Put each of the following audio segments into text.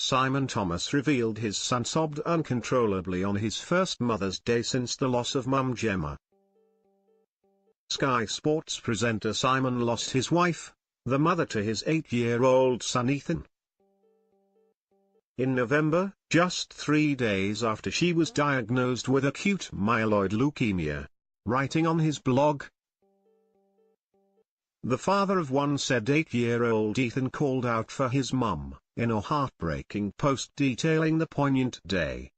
Simon Thomas revealed his son sobbed uncontrollably on his first Mother's Day since the loss of mum Gemma. Sky Sports presenter Simon lost his wife, the mother to his 8-year-old son Ethan, in November, just 3 days after she was diagnosed with acute myeloid leukemia. Writing on his blog, the father of one said 8-year-old Ethan called out for his mum, in a heartbreaking post detailing the poignant day.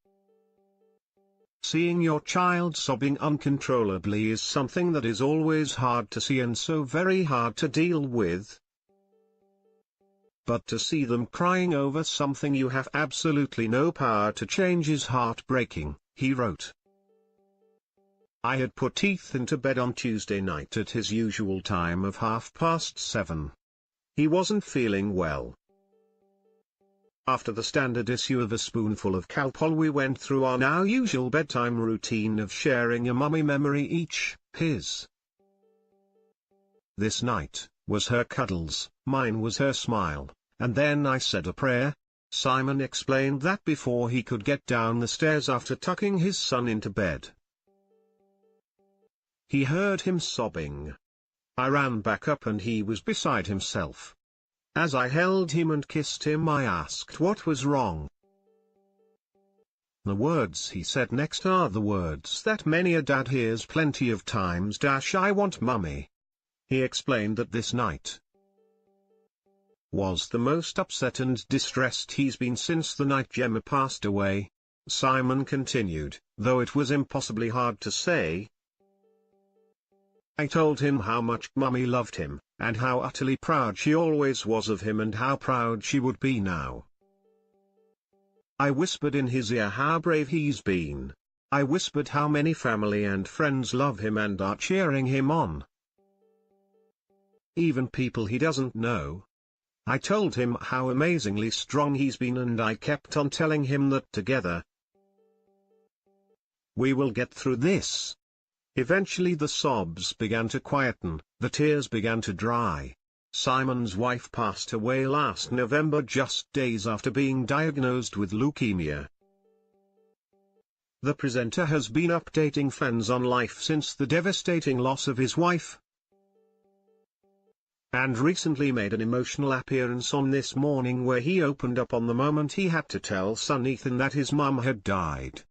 Seeing your child sobbing uncontrollably is something that is always hard to see and so very hard to deal with. But to see them crying over something you have absolutely no power to change is heartbreaking, he wrote. I had put Ethan to bed on Tuesday night at his usual time of 7:30. He wasn't feeling well. After the standard issue of A Spoonful of Calpol, we went through our now usual bedtime routine of sharing a mummy memory each, his. This night was her cuddles, mine was her smile, and then I said a prayer. Simon explained that before he could get down the stairs after tucking his son into bed, he heard him sobbing. I ran back up and he was beside himself. As I held him and kissed him, I asked what was wrong. The words he said next are the words that many a dad hears plenty of times: I want mummy. He explained that this night was the most upset and distressed he's been since the night Gemma passed away. Simon continued, though it was impossibly hard to say. I told him how much mummy loved him, and how utterly proud she always was of him and how proud she would be now. I whispered in his ear how brave he's been. I whispered how many family and friends love him and are cheering him on. Even people he doesn't know. I told him how amazingly strong he's been, and I kept on telling him that together we will get through this. Eventually the sobs began to quieten, the tears began to dry. Simon's wife passed away last November, just days after being diagnosed with leukemia. The presenter has been updating fans on life since the devastating loss of his wife, and recently made an emotional appearance on This Morning where he opened up on the moment he had to tell son Ethan that his mum had died.